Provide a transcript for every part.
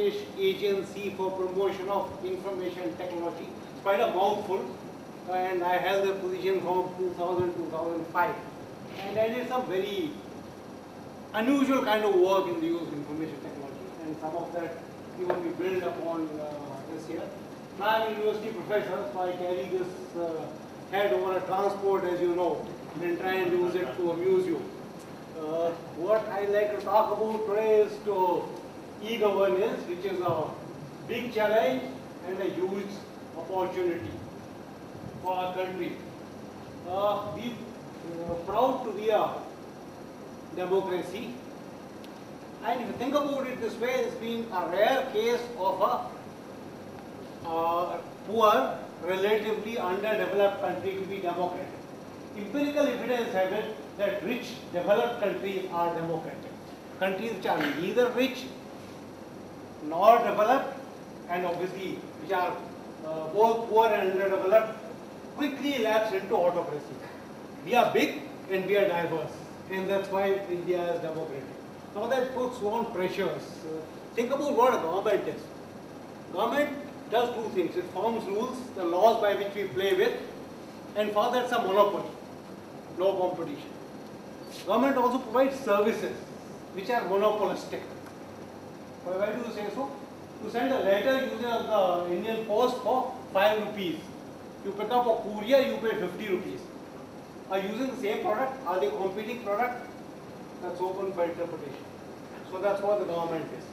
Pradesh Agency for Promotion of Information Technology. It's quite a mouthful, and I held the position from 2000-2005. And I did some very unusual kind of work in the use of information technology, and some of that even we build upon this year. Now I'm a university professor, so I carry this head over a transport, as you know, and try and use it to amuse you. What I like to talk about today is to e-governance, which is a big challenge and a huge opportunity for our country. We're proud to be a democracy, and if you think about it this way, it's been a rare case of a poor, relatively underdeveloped country to be democratic. Empirical evidence has it that rich, developed countries are democratic. Countries which are neither rich nor developed, and obviously which are both poor and underdeveloped, quickly lapse into autocracy. We are big and we are diverse, and that's why India is democratic. Now that puts on pressures. Think about what a government is. Government does two things. It forms rules, the laws by which we play with, and for that's a monopoly, no competition. Government also provides services which are monopolistic. Why do you say so? You send a letter using the Indian Post for 5 rupees. You pick up a courier, you pay 50 rupees. Are using the same product? Are they competing product? That's open for interpretation. So that's what the government is.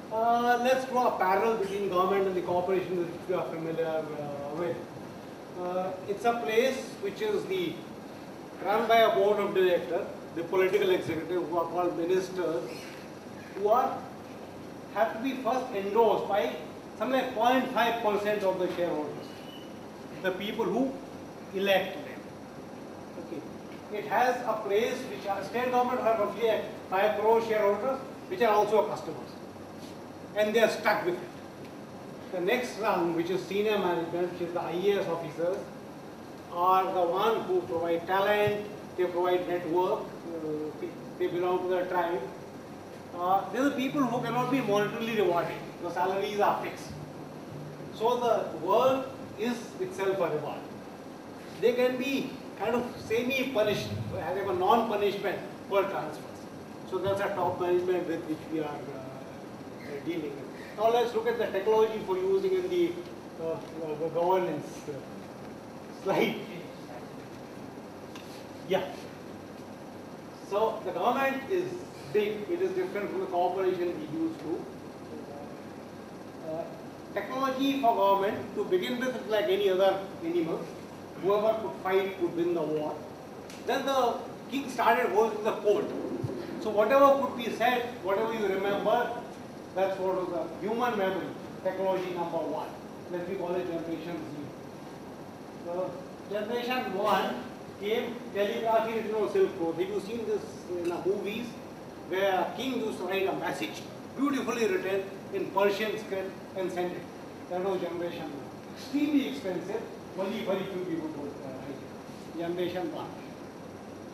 Let's draw a parallel between government and the corporation which we are familiar with. It's a place which is run by a board of directors, the political executive, who are called ministers, who have to be first endorsed by something like 0.5% of the shareholders, the people who elect them. Okay. It has a place which state government have roughly 5 crore shareholders, which are also customers, and they are stuck with it. The next rung, which is senior management, which is the IAS officers, are the ones who provide talent, they provide network, they belong to the tribe. They are the people who cannot be monetarily rewarded. The salaries are fixed. So the world is itself a reward. They can be kind of semi-punished, having a non-punishment per transfers. So that's a top management with which we are dealing with. Now let's look at the technology for using in the governance slide. Yeah. So the government is big. It is different from the corporation we used to. Technology for government, to begin with, is like any other animal. Whoever could fight could win the war. Then the king started going to the court. So whatever could be said, whatever you remember, that's what was the human memory, technology number 1. Let me call it generation 0. So generation 1 came telegraphy written on Silk Road. Have you seen this in movies where a king used to write a message, beautifully written in Persian script, and send it? That was generation 1. Extremely expensive, only very few people could write it. Generation 1.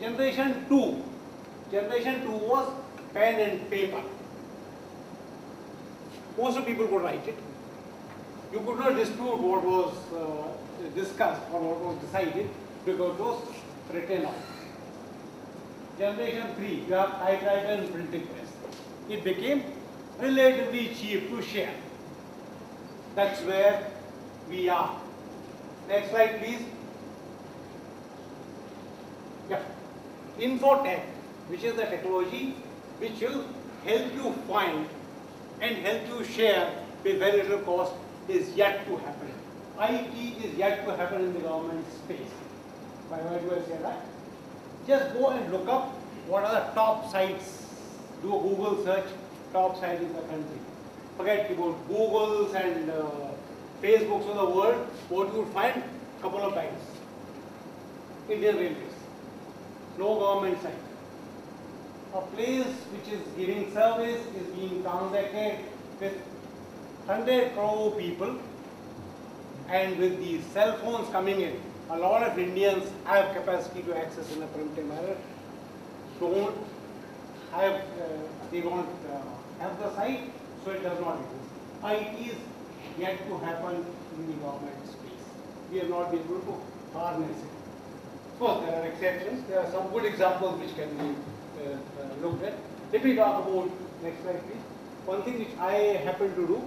Generation 2. Generation 2 was pen and paper. Most of people could write it. You could not dispute what was discussed or what was decided because it was written out. Generation 3, you have typewriter and printing press. It became relatively cheap to share. That's where we are. Next slide, please. Yeah. Infotech, which is the technology which will help you find and help you share with very little cost, is yet to happen. IT is yet to happen in the government space. Why do I say that? Just go and look up what are the top sites. Do a Google search, top site in the country. Forget about Googles and Facebooks of the world. What you would find? A couple of times. Indian Railways. No government site. A place which is giving service is being transacted with 100 crore people, and with the cell phones coming in, a lot of Indians have capacity to access in a primitive manner. They don't have the site, so it does not exist. it is yet to happen in the government space. We have not been able to harness it. Of course, there are exceptions. There are some good examples which can be looked at. Let me talk about, next slide please. One thing which I happen to do,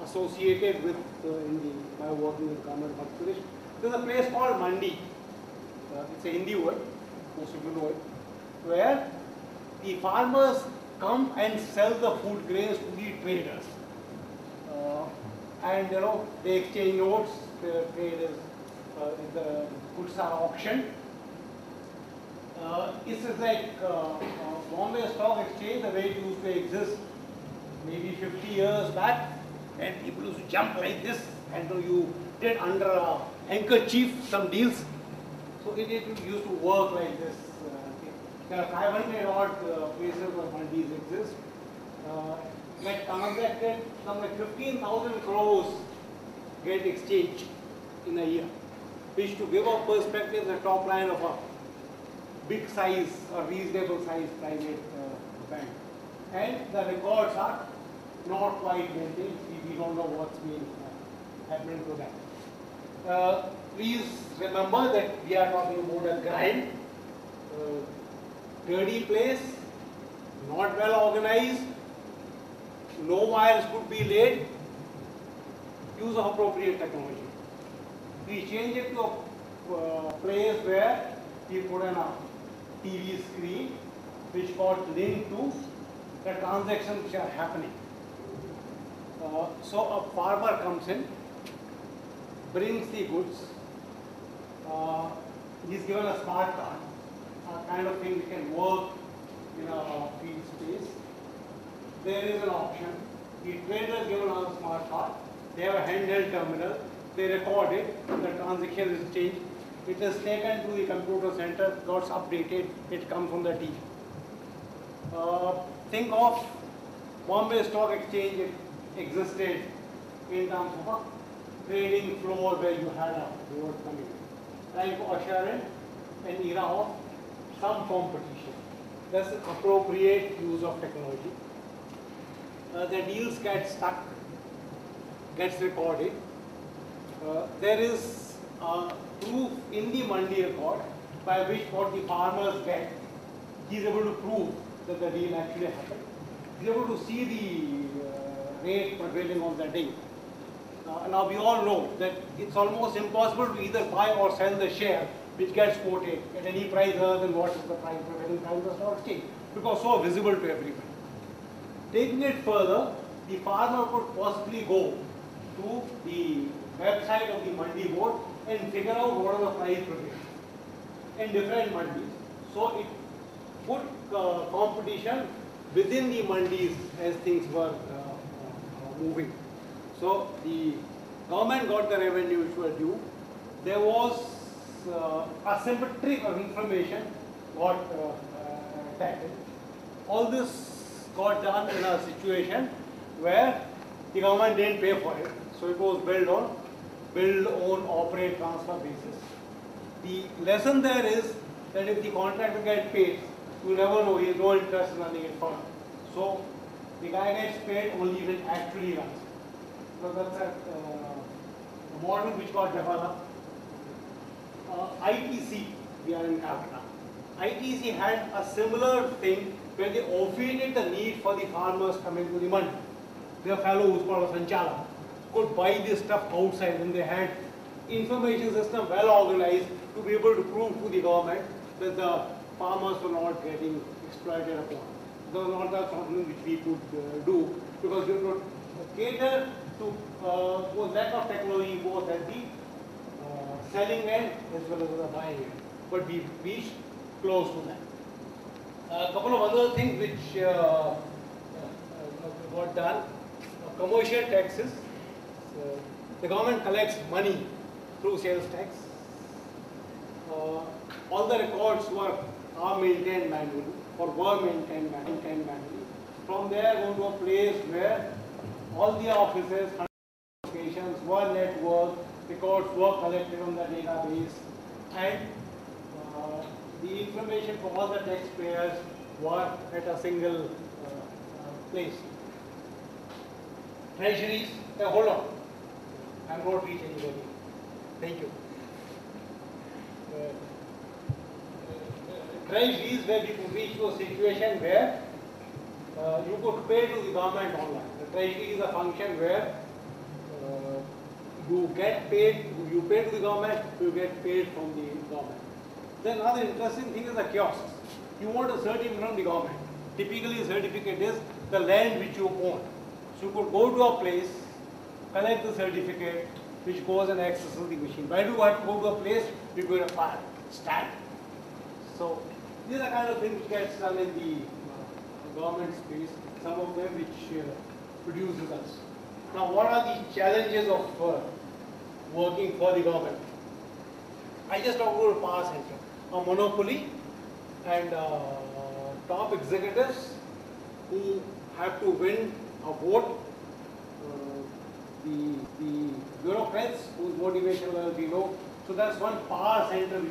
associated with my work in the government of Pradesh, there's a place called Mandi. It's a Hindi word, most of you know it, where the farmers come and sell the food grains to the traders. And they exchange notes, the traders, the goods are auctioned. This is like Bombay Stock Exchange, the way it used to exist maybe 50 years back, and people used to jump like this, and you did under a handkerchief some deals. So it used to work like this. There are 500 odd places where mandis exist. Get transacted, some like 15,000 crores get exchanged in a year, which to give a perspective, the top line of a big size or reasonable size private bank. And the records are not quite maintained. We don't know what's been happening to that. Please remember that we are talking about a grind, dirty place, not well organized, no wires could be laid, use of appropriate technology. We change it to a place where we put in a TV screen which got linked to the transactions which are happening. So a farmer comes in, brings the goods, he's given a smart card, a kind of thing which can work in a field space. There is an auction, the trader is given a smart card, they have a handheld terminal, they record it, the transaction is changed, it is taken to the computer center, got updated, it comes from the TV. Think of Bombay Stock Exchange, it existed in terms of a trading floor where you had a board coming in. Trying to usher in an era of some competition. That's appropriate use of technology. The deals get stuck, gets recorded. There is proof in the Mandi record by which what the farmers get, he is able to prove that the deal actually happened. He is able to see the rate prevailing on the day. Now we all know that it's almost impossible to either buy or sell the share which gets quoted at any price other than what is the price prevailing price of the stock exchange, because so visible to everybody. Taking it further, the farmer could possibly go to the website of the Mandi board and figure out what are the price prevailing in different mandis. So it put competition within the mandis as things were moving. So the government got the revenue which were due. There was asymmetry of information got tackled. All this got done in a situation where the government didn't pay for it. So it was built on build, own, operate, transfer basis. The lesson there is that if the contractor gets paid, you never know, he has no interest in running it further. So the guy gets paid only when it actually runs. So that's a model which got developed. ITC, we are in Calcutta. ITC had a similar thing where they obviated the need for the farmers coming to the mandi. Their fellow who's called a Sanchala could buy this stuff outside, and they had information system well organized to be able to prove to the government that the farmers were not getting exploited upon. That was not that something which we could do, because we could cater to both lack of technology both at the selling end as well as the buying end. But we reached close to that. A couple of other things which got done. Commercial taxes. The government collects money through sales tax. All the records are maintained manually or were maintained manually. From there, go to a place where all the offices, locations were networked, records were collected on the database, and the information for all the taxpayers were at a single place. treasuries. Hold on. I'm not reaching anybody. Thank you. Treasuries where you could reach to a situation where you could pay to the government online. The treasury is a function where you get paid, you pay to the government, you get paid from the government. Then another interesting thing is the kiosks. You want a certificate from the government. Typically, a certificate is the land which you own. So you could go to a place, collect the certificate, which goes and accesses the machine. Why do you have to go to a place? You go to a file, stamp. So these are kind of things which gets done in the government space, some of them which produce results. Now, what are the challenges of working for the government? I just talked about a power center, a monopoly, and top executives who have to win a vote, the bureaucrats whose motivation level we know. So that's one power center.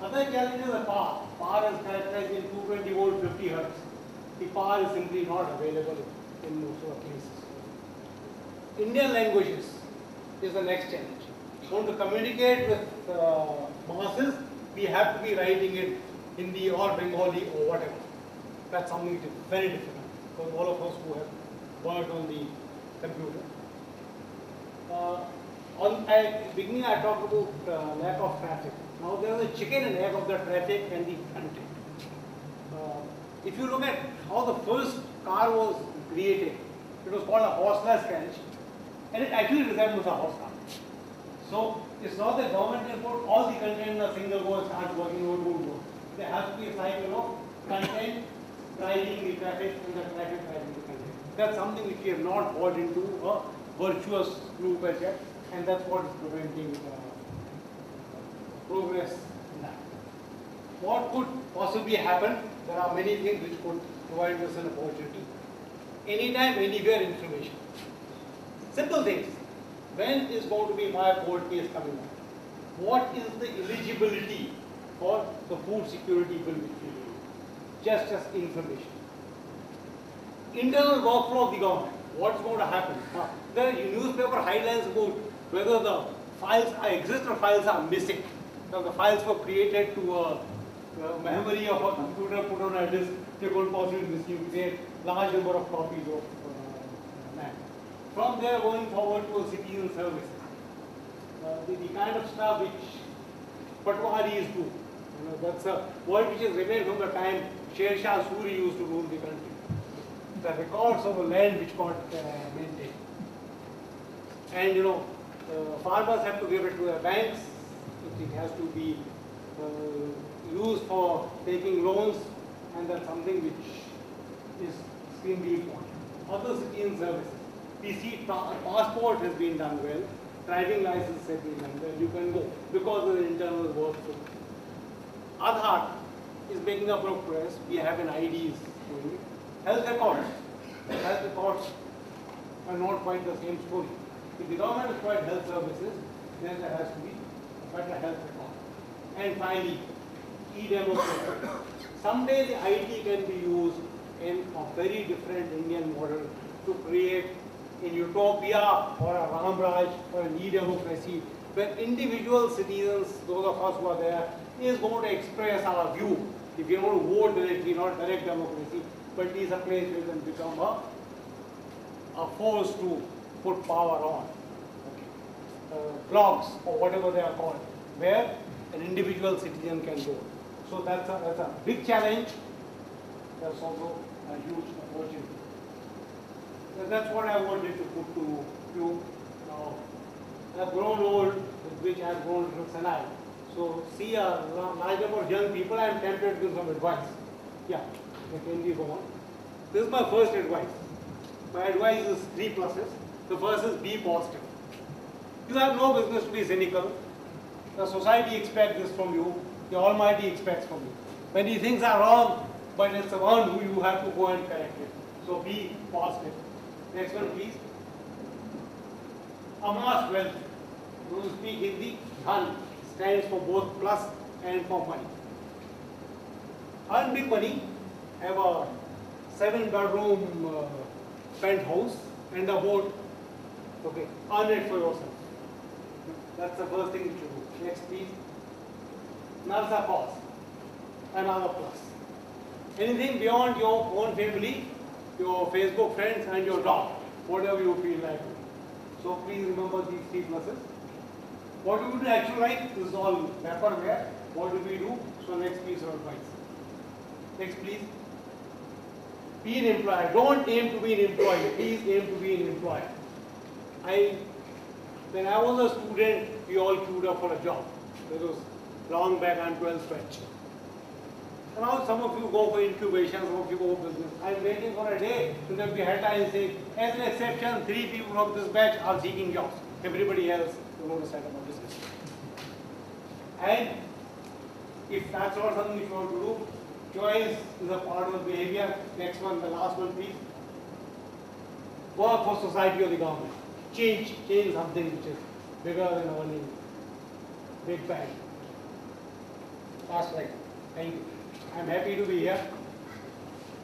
Other challenges are power. Power is characterized in 220 volt 50 hertz. The power is simply not available in most of the cases. Indian languages is the next challenge. If we want to communicate with masses, we have to be writing it Hindi or Bengali or whatever. That's something which is very difficult for all of us who have worked on the computer. At the beginning I talked about lack of traffic. Now there is a chicken and egg of the traffic and the content. If you look at how the first car was created, it was called a horseless carriage, and it actually resembles a horse car. So it's not that government will put all the content in a single go and start working over. There has to be a cycle of content driving the traffic and the traffic driving the content. That's something which we have not brought into a virtuous loop as yet, and that's what is preventing progress in that. What could possibly happen? There are many things which could provide us an opportunity. Anytime, anywhere information. Simple things. When is going to be my court case coming up? What is the eligibility for the food security bill which we do? Just as information. Internal workflow of the government. What's going to happen? Now, there are newspaper headlines about whether the files existing files are missing. Now, the files were created to memory of a computer put on a disk. They could possibly misuse a large number of copies of that. From there, going forward to citizen services. The kind of stuff which Patwaris do. That's a word which has remained from the time Sher Shah Suri used to rule the country. The records of the land which got maintained. And farmers have to give it to their banks. It has to be used for taking loans, and that's something which is extremely important. Other citizen services. PC passport has been done well. Driving license has been done well. You can go because of the internal workflow. Aadhaar is making a progress. We have an IDs. Health records. Health records are not quite the same story. If the government has provided health services, then there has to be a better health record. And finally, e-democracy. Someday the IT can be used in a very different Indian model to create a utopia or a Ramraj or an e-democracy where individual citizens, those of us who are there, is going to express our view. If you want to vote directly, not direct democracy, but it is a place where you can become a force to put power on. Blogs or whatever they are called, where an individual citizen can go. So that's a big challenge. That's also a huge opportunity. So that's what I wanted to put to you. Now, I've grown old, with which I've grown senile. So see a large number of young people, I'm tempted to give some advice. Yeah, can we go on? This is my first advice. My advice is 3 pluses. The first is be positive. You have no business to be cynical. The society expects this from you. The Almighty expects from you. Many things are wrong, but it's the one who you have to go and correct it. So be positive. Next one, please. Amass wealth. Those who speak Hindi, Dhan stands for both plus and for money. Earn big money. Have a 7-bedroom penthouse and the board. Okay, earn it for yourself. That's the first thing you should do. Next, please. Another cause, another plus. Anything beyond your own family, your Facebook friends, and your dog, whatever you feel like. So please remember these three pluses. What do we do in actual life? This is all vaporware. What do we do? So next piece of advice. Next, please. Be an employer. Don't aim to be an employee. Please aim to be an employer. When I was a student, we all queued up for a job. This was long back on 12th stretch. And now some of you go for incubation, some of you go for business. I'm waiting for a day to get the headline and say, as an exception, 3 people from this batch are seeking jobs. Everybody else is going to set up a business. And if that's not something you want to do, choice is a part of the behavior. Next one, the last one, please. Work for society or the government. Change something which is bigger than earning big bang. That's right. Thank you. I'm happy to be here.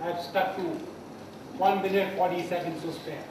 I've stuck to 1 minute 40 seconds to spare.